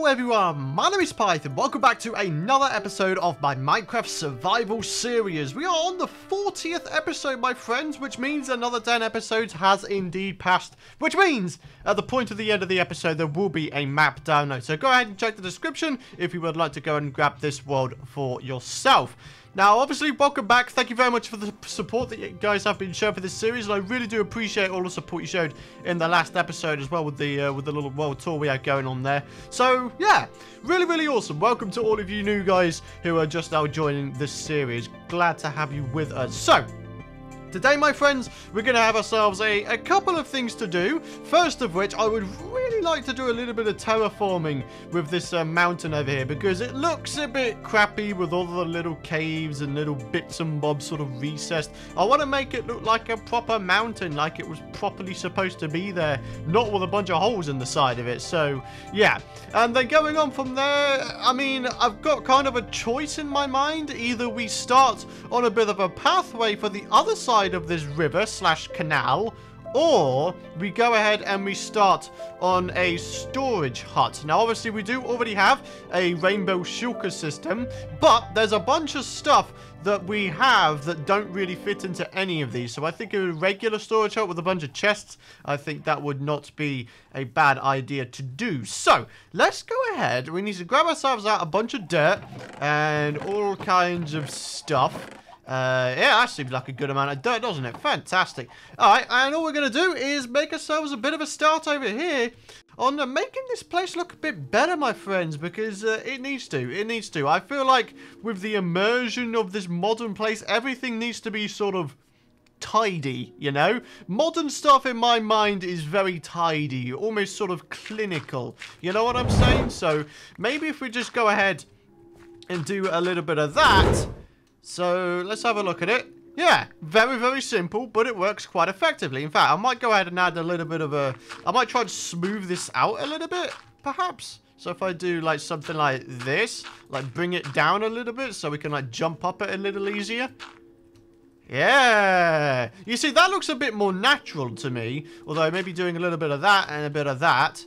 Hello everyone, my name is Python. Welcome back to another episode of my Minecraft survival series. We are on the 40th episode, my friends, which means another 10 episodes has indeed passed, which means at the point of the end of the episode there will be a map download. So go ahead and check the description if you would like to go and grab this world for yourself. Now, obviously, welcome back. Thank you very much for the support that you guys have been showing for this series, and I really do appreciate all the support you showed in the last episode as well with the little world tour we had going on there. So, yeah, really awesome. Welcome to all of you new guys who are just now joining this series. Glad to have you with us. So, today, my friends, we're going to have ourselves a couple of things to do. First of which, I would really like to do a little bit of terraforming with this mountain over here, because it looks a bit crappy with all the little caves and little bits and bobs sort of recessed. I want to make it look like a proper mountain, like it was properly supposed to be there, not with a bunch of holes in the side of it. So, yeah. And then going on from there, I mean, I've got kind of a choice in my mind. Either we start on a bit of a pathway for the other side of this river slash canal, or we go ahead and we start on a storage hut. Now, obviously, we do already have a rainbow shulker system, but there's a bunch of stuff that we have that don't really fit into any of these. So I think a regular storage hut with a bunch of chests, I think that would not be a bad idea to do. So let's go ahead. We need to grab ourselves out a bunch of dirt and all kinds of stuff. Yeah, that seems like a good amount of dirt, doesn't it? Fantastic. Alright, and all we're going to do is make ourselves a bit of a start over here on making this place look a bit better, my friends, because it needs to. It needs to. I feel like with the immersion of this modern place, everything needs to be sort of tidy, you know? Modern stuff in my mind is very tidy, almost sort of clinical. You know what I'm saying? So maybe if we just go ahead and do a little bit of that. So, let's have a look at it. Yeah, very simple, but it works quite effectively. In fact, I might go ahead and add a little bit of a... I might try to smooth this out a little bit, perhaps. So, if I do, like, something like this, like, bring it down a little bit so we can, like, jump up it a little easier. Yeah! You see, that looks a bit more natural to me, although maybe doing a little bit of that and a bit of that...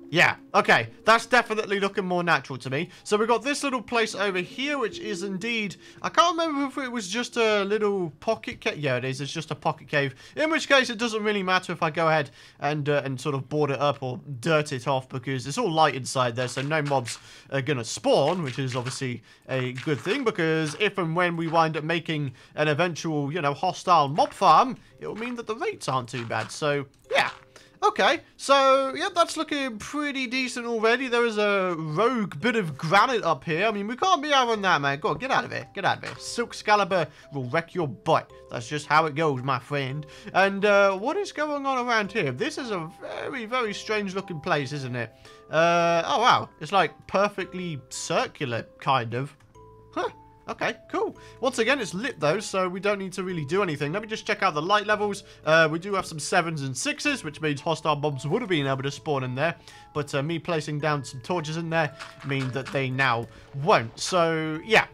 Yeah, okay, that's definitely looking more natural to me. So we've got this little place over here, which is indeed... I can't remember if it was just a little pocket cave. Yeah, it is. It's just a pocket cave. In which case, it doesn't really matter if I go ahead and sort of board it up or dirt it off, because it's all light inside there, so no mobs are going to spawn, which is obviously a good thing, because if and when we wind up making an eventual, you know, hostile mob farm, it will mean that the rates aren't too bad. So, yeah. Okay, so, yeah, that's looking pretty decent already. There is a rogue bit of granite up here. I mean, we can't be having that, man. Go on, get out of here. Get out of here. Silk Excalibur will wreck your butt. That's just how it goes, my friend. And, what is going on around here? This is a very strange looking place, isn't it? Oh, wow. It's like perfectly circular, kind of. Huh. Okay, cool. Once again, it's lit though, so we don't need to really do anything. Let me just check out the light levels. We do have some 7s and 6s, which means hostile mobs would have been able to spawn in there. But me placing down some torches in there means that they now won't. So, yeah.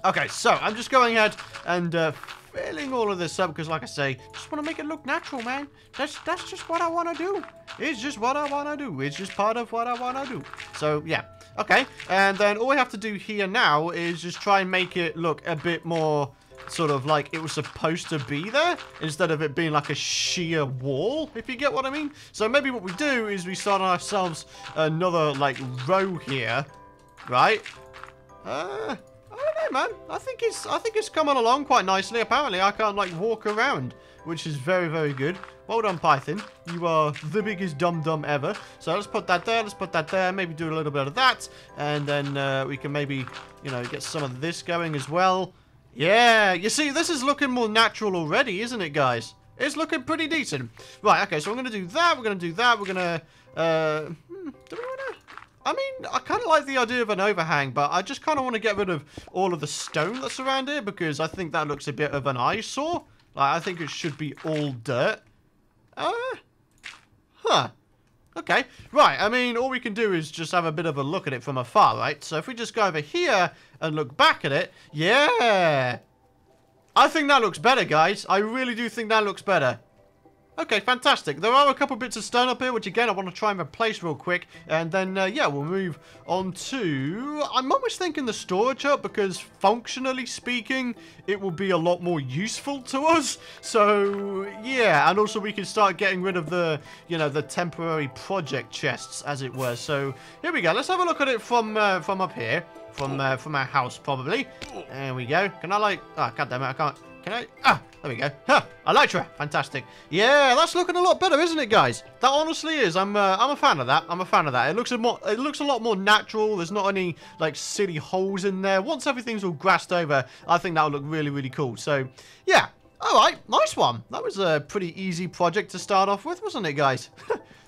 Okay, so I'm just going ahead and filling all of this up because, like I say, just want to make it look natural, man. That's just what I want to do. It's just what I want to do. It's just part of what I want to do. So, yeah. Okay, and then all we have to do here now is just try and make it look a bit more sort of like it was supposed to be there, instead of it being like a sheer wall, if you get what I mean. So maybe what we do is we start ourselves another, like, row here, right? I don't know, man. I think it's coming along quite nicely. Apparently, I can't, like, walk around, which is very good. Well done, Python. You are the biggest dum-dum ever. So let's put that there. Let's put that there. Maybe do a little bit of that. And then we can maybe, you know, get some of this going as well. Yeah. You see, this is looking more natural already, isn't it, guys? It's looking pretty decent. Right, okay. So we're going to do that. We're going to do that. We're going to... do we want to... I mean, I kind of like the idea of an overhang, but I just kind of want to get rid of all of the stone that's around here, because I think that looks a bit of an eyesore. Like, I think it should be all dirt. Huh. Okay. Right, I mean, all we can do is just have a bit of a look at it from afar, right? So if we just go over here and look back at it, yeah. I think that looks better, guys. I really do think that looks better. Okay, fantastic. There are a couple bits of stone up here, which again I want to try and replace real quick. And then, yeah, we'll move on to... I'm almost thinking the storage hut, because functionally speaking, it will be a lot more useful to us. So, yeah, and also we can start getting rid of the, you know, the temporary project chests, as it were. So, here we go. Let's have a look at it from up here. From our house, probably. There we go. Can I, like... Oh, goddammit, I can't... Can I? Ah, there we go. Huh, Elytra. Fantastic. Yeah, that's looking a lot better, isn't it, guys? That honestly is. I'm a fan of that. I'm a fan of that. It looks a lot more natural. There's not any, like, silly holes in there. Once everything's all grassed over, I think that'll look really, really cool. So, yeah. All right. Nice one. That was a pretty easy project to start off with, wasn't it, guys?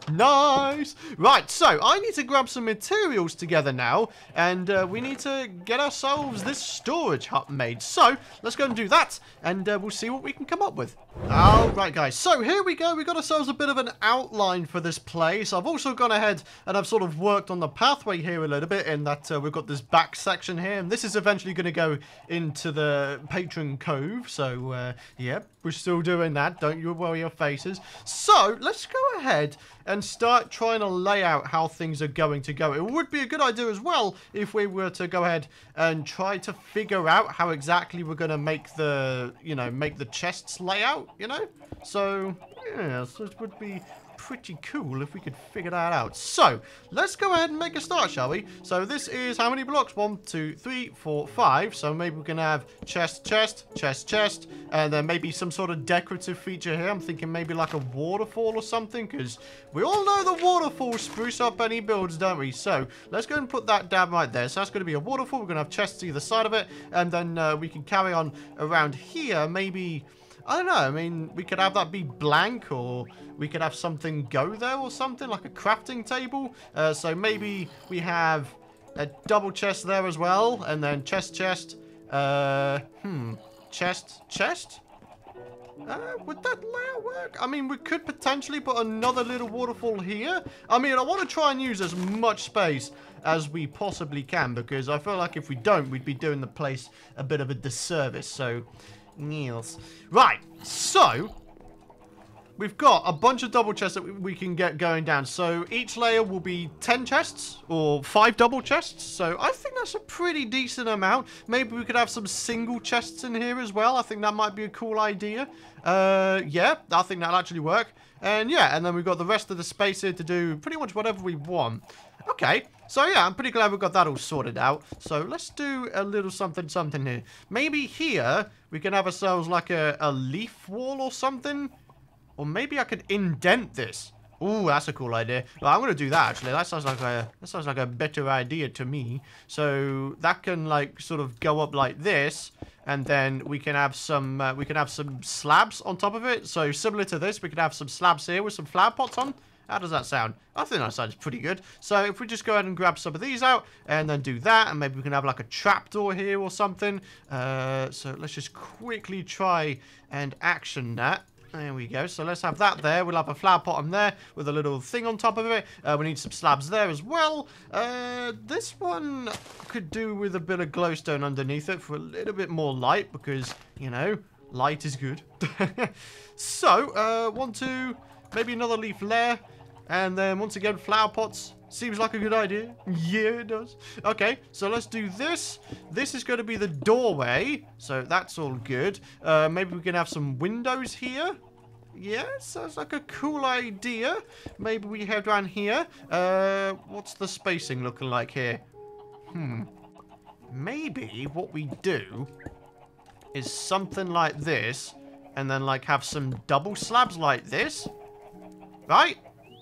Nice. Right, so I need to grab some materials together now, and we need to get ourselves this storage hut made. So let's go and do that, and we'll see what we can come up with. All right, guys. So here we go. We got ourselves a bit of an outline for this place. I've also gone ahead and I've sort of worked on the pathway here a little bit, in that we've got this back section here, and this is eventually going to go into the patron cove. So yeah, we're still doing that. Don't you worry your faces. So let's go ahead and start trying to lay out how things are going to go. It would be a good idea as well if we were to go ahead and try to figure out how exactly we're going to make the, you know, make the chests layout, you know? So, yeah, so it would be pretty cool if we could figure that out. So, let's go ahead and make a start, shall we? So, this is how many blocks? 1, 2, 3, 4, 5. So, maybe we can have chest, chest, chest, chest, and then maybe some sort of decorative feature here. I'm thinking maybe like a waterfall or something, because we all know the waterfalls spruce up any builds, don't we? So, let's go and put that down right there. So, that's going to be a waterfall. We're going to have chests either side of it, and then we can carry on around here. Maybe... I don't know, I mean, we could have that be blank, or we could have something go there or something, like a crafting table. So maybe we have a double chest there as well, and then chest, chest, chest, chest? Would that layout work? I mean, we could potentially put another little waterfall here. I mean, I want to try and use as much space as we possibly can, because I feel like if we don't, we'd be doing the place a bit of a disservice, so... Niels. Right, so we've got a bunch of double chests that we can get going down. So each layer will be 10 chests or 5 double chests. So I think that's a pretty decent amount. Maybe we could have some single chests in here as well. I think that might be a cool idea. Yeah, I think that'll actually work. And yeah, and then we've got the rest of the space here to do pretty much whatever we want. Okay, so yeah, I'm pretty glad we've got that all sorted out. So let's do a little something here. Maybe here we can have ourselves like a leaf wall or something. Or maybe I could indent this. Ooh, that's a cool idea. Well, I'm going to do that, actually. That sounds like a better idea to me. So that can, like, sort of go up like this. And then we can have some slabs on top of it. So similar to this, we could have some slabs here with some flower pots on. How does that sound? I think that sounds pretty good. So if we just go ahead and grab some of these out and then do that, and maybe we can have like a trapdoor here or something. So let's just quickly try and action that. There we go. So let's have that there. We'll have a flower pot on there with a little thing on top of it. We need some slabs there as well. This one could do with a bit of glowstone underneath it for a little bit more light, because, you know, light is good. So, 1, 2, maybe another leaf layer. And then, once again, flower pots. Seems like a good idea. Yeah, it does. Okay, so let's do this. This is going to be the doorway. So that's all good. Maybe we can have some windows here. Yeah, sounds like a cool idea. Maybe we head around here. What's the spacing looking like here? Maybe what we do is something like this. And then, like, have some double slabs like this. Right?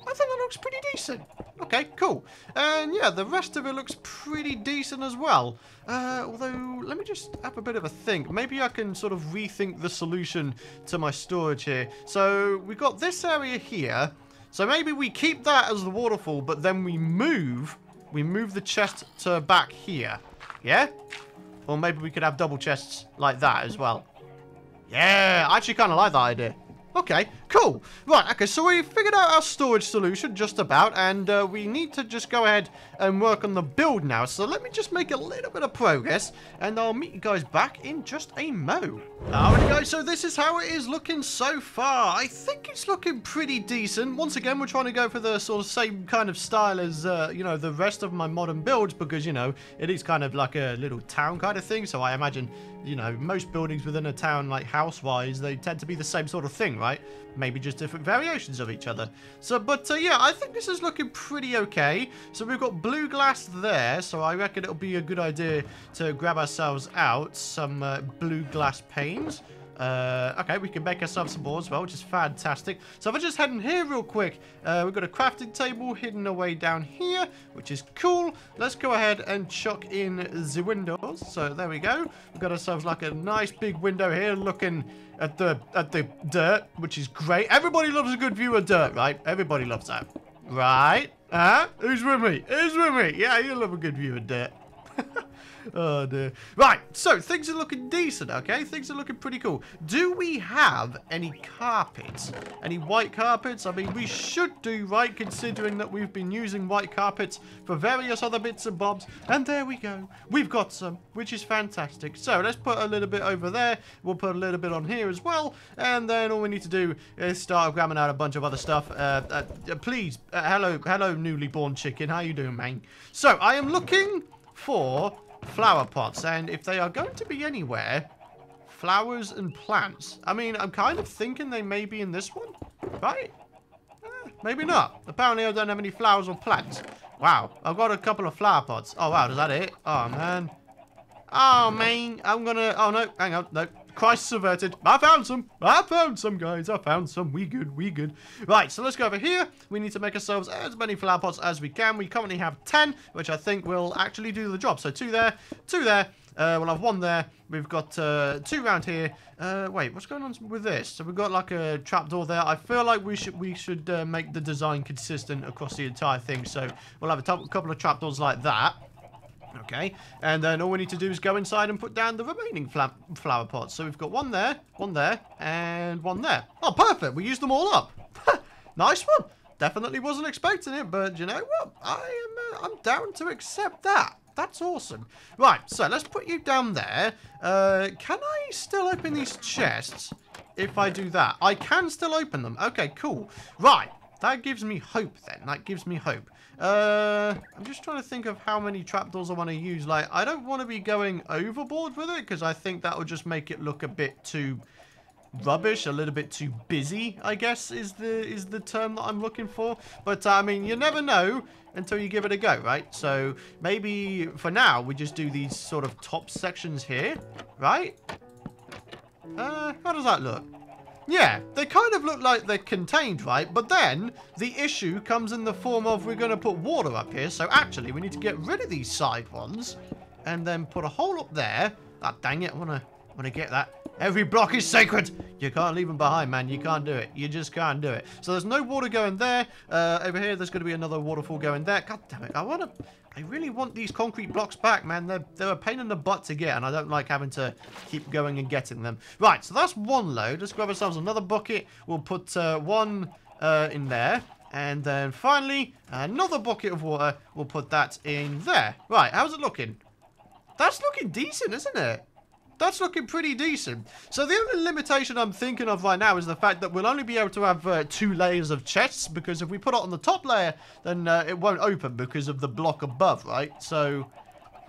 I think that looks pretty decent. Okay, cool. And yeah, the rest of it looks pretty decent as well. Although, let me just have a bit of a think. Maybe I can sort of rethink the solution to my storage here. So, we've got this area here. So maybe we keep that as the waterfall, but then we move the chest to back here. Yeah? Or maybe we could have double chests like that as well. Yeah, I actually kind of like that idea. Okay, Cool. Right, okay, so we figured out our storage solution just about, and we need to just go ahead and work on the build now. So let me just make a little bit of progress, and I'll meet you guys back in just a mo. Alright guys, so this is how it is looking so far. I think it's looking pretty decent. Once again, we're trying to go for the sort of same kind of style as, you know, the rest of my modern builds, because, you know, it is kind of like a little town kind of thing. So I imagine, you know, most buildings within a town, like house-wise, they tend to be the same sort of thing, right? Maybe just different variations of each other. So, but yeah, I think this is looking pretty okay. So we've got blue glass there, so I reckon it'll be a good idea to grab ourselves out some blue glass panes. Okay, we can make ourselves some more as well, which is fantastic. So if I just head in here real quick, we've got a crafting table hidden away down here, which is cool. Let's go ahead and chuck in the windows. So there we go. We've got ourselves like a nice big window here looking at the dirt, which is great. Everybody loves a good view of dirt, right? Everybody loves that. Right? Who's with me? Who's with me? Yeah, you love a good view of dirt. Oh dear. Right, so things are looking decent, okay? Things are looking pretty cool. Do we have any carpets? Any white carpets? I mean, we should do, right, considering that we've been using white carpets for various other bits and bobs. And there we go. We've got some, which is fantastic. So let's put a little bit over there. We'll put a little bit on here as well. And then all we need to do is start grabbing out a bunch of other stuff. Please, hello, newly born chicken. How you doing, man? So I am looking for flower pots, and if they are going to be anywhere, flowers and plants. I mean, I'm kind of thinking they may be in this one, right? Maybe not. Apparently I don't have any flowers or plants. Wow, I've got a couple of flower pots. Oh wow, is that it? Oh man. Oh man, I'm gonna, oh no, hang on, no. Christ averted. I found some, guys. I found some. We good. Right, so let's go over here. We need to make ourselves as many flower pots as we can. We currently have 10, which I think will actually do the job. So 2 there, 2 there. We'll have 1 there. We've got 2 around here. Wait, what's going on with this? So we've got like a trapdoor there. I feel like we should make the design consistent across the entire thing. So we'll have a couple of trapdoors like that. Okay, and then all we need to do is go inside and put down the remaining flower pots. So we've got 1 there, and 1 there. Oh, perfect. We used them all up. Nice one. Definitely wasn't expecting it, but you know what? I'm down to accept that. That's awesome. Right, so let's put you down there. Can I still open these chests if I do that? I can still open them. Okay, cool. Right. That gives me hope then. That gives me hope. I'm just trying to think of how many trapdoors I want to use. Like, I don't want to be going overboard with it because I think that will just make it look a bit too rubbish, a little bit too busy, I guess is the term that I'm looking for. But I mean, you never know until you give it a go, right? So maybe for now we just do these sort of top sections here, right? How does that look? Yeah, they kind of look like they're contained, right? But then the issue comes in the form of we're going to put water up here. So actually, we need to get rid of these side ones and then put a hole up there. Ah, dang it. I want to get that. Every block is sacred. You can't leave them behind, man. You can't do it. You just can't do it. So there's no water going there. Over here, there's going to be another waterfall going there. God damn it. I really want these concrete blocks back, man. They're a pain in the butt to get, and I don't like having to keep going and getting them. Right, so that's 1 load. Let's grab ourselves another bucket. We'll put 1 in there. And then finally, another bucket of water. We'll put that in there. Right, how's it looking? That's looking decent, isn't it? That's looking pretty decent. So the only limitation I'm thinking of right now is the fact that we'll only be able to have 2 layers of chests, because if we put it on the top layer, then it won't open because of the block above, right? So,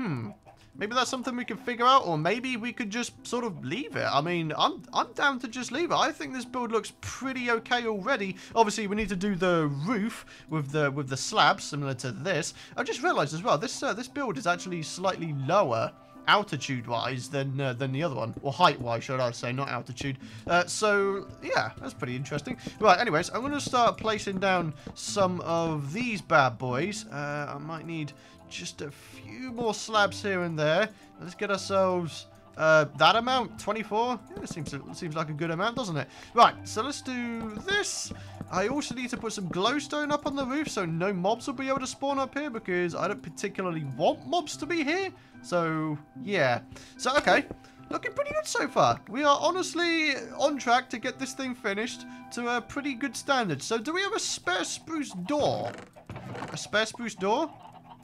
maybe that's something we can figure out, or maybe we could just sort of leave it. I mean, I'm down to just leave it. I think this build looks pretty okay already. Obviously, we need to do the roof with the slabs similar to this. I just realized as well, this build is actually slightly lower altitude-wise than the other one, or height-wise, should I say, not altitude. So yeah, that's pretty interesting. Right, anyways, I'm going to start placing down some of these bad boys. I might need just a few more slabs here and there. Let's get ourselves that amount, 24. Yeah, it seems like a good amount, doesn't it? Right, so let's do this. I also need to put some glowstone up on the roof so no mobs will be able to spawn up here, because I don't particularly want mobs to be here. So yeah, so okay, looking pretty good so far. We are honestly on track to get this thing finished to a pretty good standard. So do we have a spare spruce door? A spare spruce door?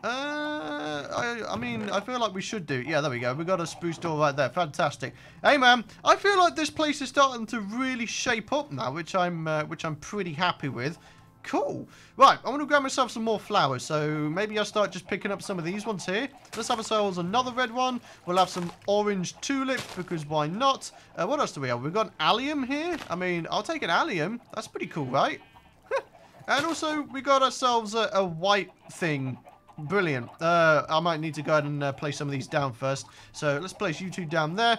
I mean, I feel like we should do. Yeah, there we go. We got a spruce door right there. Fantastic. Hey, man, I feel like this place is starting to really shape up now, which I'm pretty happy with. Cool. Right, I want to grab myself some more flowers, so maybe I'll start just picking up some of these ones here. Let's have ourselves another red one. We'll have some orange tulips, because why not? What else do we have? We've got an allium here. I mean, I'll take an allium. That's pretty cool, right? And also, we got ourselves a white thing. Brilliant. I might need to go ahead and place some of these down first. So let's place you two down there.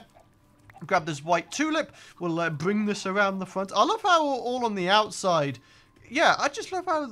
Grab this white tulip. We'll bring this around the front. I love how all on the outside... Yeah, I just love how,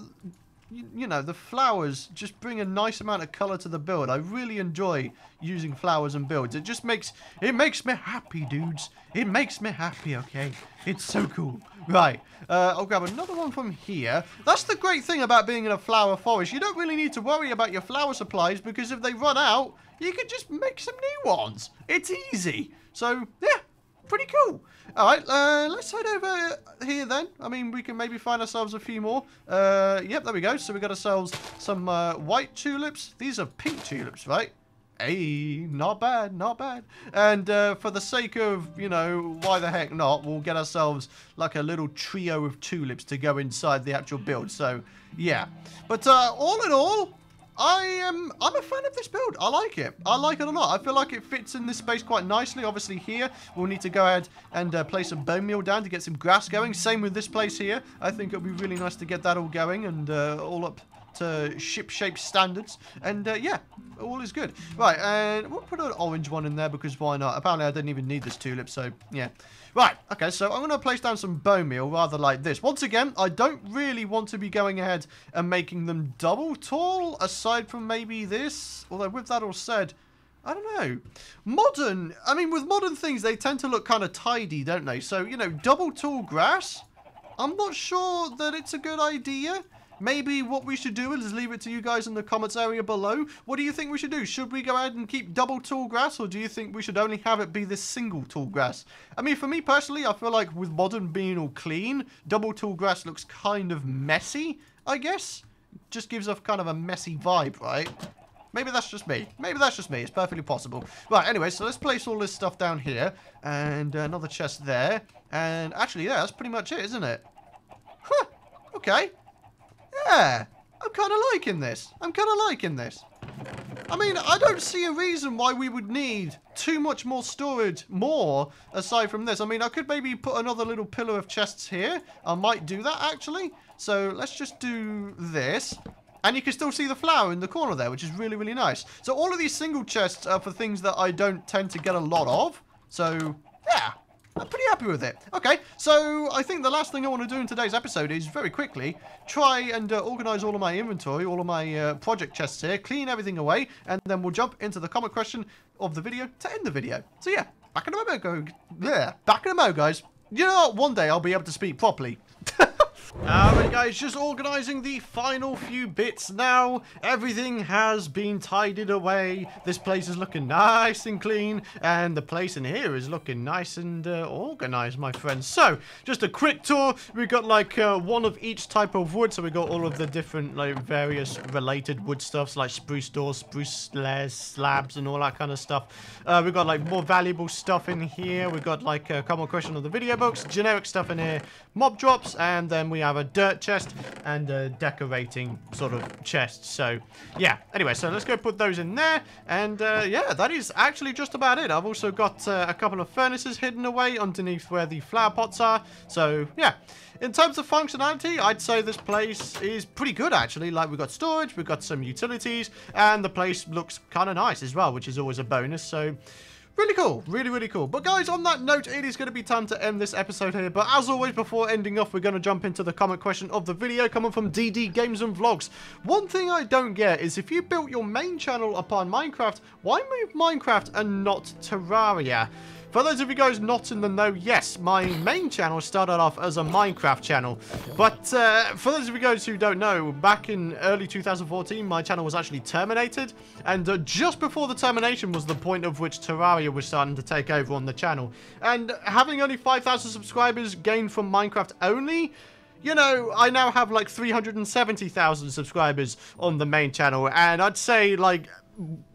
you know, the flowers just bring a nice amount of colour to the build. I really enjoy using flowers and builds. It just makes me happy, dudes. It makes me happy, okay? It's so cool. Right, I'll grab another one from here. That's the great thing about being in a flower forest. You don't really need to worry about your flower supplies because if they run out, you can just make some new ones. It's easy. So, yeah. Pretty cool. Alright, let's head over here then. I mean, we can maybe find ourselves a few more. Yep, there we go. So we got ourselves some white tulips. These are pink tulips, right? Hey, not bad, not bad. And for the sake of, you know, why the heck not, we'll get ourselves like a little trio of tulips to go inside the actual build. So, yeah. But all in all, I'm a fan of this build. I like it. I like it a lot. I feel like it fits in this space quite nicely. Obviously here, we'll need to go ahead and place some bone meal down to get some grass going. Same with this place here. I think it'll be really nice to get that all going and all up to ship-shape standards. And yeah, all is good. Right, and we'll put an orange one in there because why not? Apparently I didn't even need this tulip, so yeah. Right, okay, so I'm going to place down some bone meal rather like this. Once again, I don't really want to be going ahead and making them double tall, aside from maybe this. Although with that all said, I don't know. Modern, I mean, with modern things, they tend to look kind of tidy, don't they? So, you know, double tall grass, I'm not sure that it's a good idea. Maybe what we should do is leave it to you guys in the comments area below. What do you think we should do? Should we go ahead and keep double tall grass, or do you think we should only have it be this single tall grass? I mean, for me personally, I feel like with modern being all clean, double tall grass looks kind of messy, I guess. Just gives off kind of a messy vibe, right? Maybe that's just me. Maybe that's just me. It's perfectly possible. Right, anyway, so let's place all this stuff down here. And another chest there. And actually, yeah, that's pretty much it, isn't it? Huh. Okay. Yeah, I'm kind of liking this. I'm kind of liking this. I mean, I don't see a reason why we would need too much more storage, aside from this. I mean, I could maybe put another little pillar of chests here. I might do that, actually. So let's just do this. And you can still see the flower in the corner there, which is really, really nice. So all of these single chests are for things that I don't tend to get a lot of. So, yeah. I'm pretty happy with it. Okay, so I think the last thing I want to do in today's episode is very quickly try and organize all of my inventory, all of my project chests here, clean everything away, and then we'll jump into the comment question of the video to end the video. So yeah, back in a moment, guys. You know what? One day I'll be able to speak properly. Alright guys, just organising the final few bits now. Everything has been tidied away. This place is looking nice and clean, and the place in here is looking nice and organised, my friends. So, just a quick tour. We got like one of each type of wood, so we got all of the different like various related wood stuffs like spruce doors, spruce slabs, and all that kind of stuff. We got like more valuable stuff in here. We got like a common question of the video books, generic stuff in here, mob drops, and then we have a dirt chest and a decorating sort of chest. So yeah, anyway, so let's go put those in there, and yeah, that is actually just about it. I've also got a couple of furnaces hidden away underneath where the flower pots are. So yeah, in terms of functionality, I'd say this place is pretty good actually. Like, we've got storage, we've got some utilities, and the place looks kind of nice as well, which is always a bonus. So really cool. Really, really cool. But guys, on that note, it is going to be time to end this episode here. But as always, before ending off, we're going to jump into the comment question of the video coming from DD Games and Vlogs. One thing I don't get is if you built your main channel upon Minecraft, why move Minecraft and not Terraria? For those of you guys not in the know, yes, my main channel started off as a Minecraft channel. But for those of you guys who don't know, back in early 2014, my channel was actually terminated. And just before the termination was the point of which Terraria was starting to take over on the channel. And having only 5,000 subscribers gained from Minecraft only, you know, I now have like 370,000 subscribers on the main channel. And I'd say, like,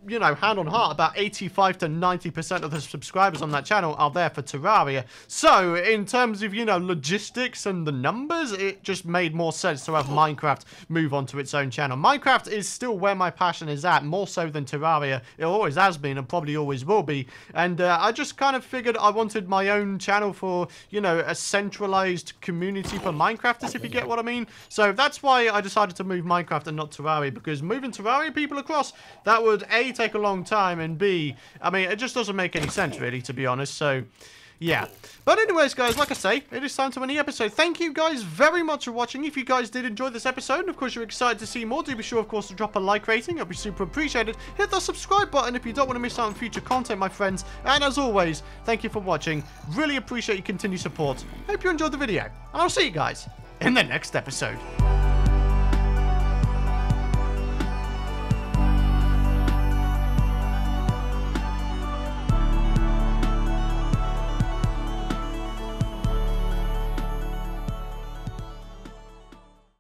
you know, hand on heart, about 85 to 90% of the subscribers on that channel are there for Terraria. So, in terms of, you know, logistics and the numbers, it just made more sense to have Minecraft move on to its own channel. Minecraft is still where my passion is at, more so than Terraria. It always has been and probably always will be. And I just kind of figured I wanted my own channel for, you know, a centralized community for Minecrafters, if you get what I mean. So, that's why I decided to move Minecraft and not Terraria, because moving Terraria people across, that would A, take a long time, and B, I mean, it just doesn't make any sense, really, to be honest. So, yeah. But anyways, guys, like I say, it is time to end the episode. Thank you guys very much for watching. If you guys did enjoy this episode, and of course you're excited to see more, do be sure, of course, to drop a like rating. It'll be super appreciated. Hit the subscribe button if you don't want to miss out on future content, my friends. And as always, thank you for watching. Really appreciate your continued support. Hope you enjoyed the video, and I'll see you guys in the next episode.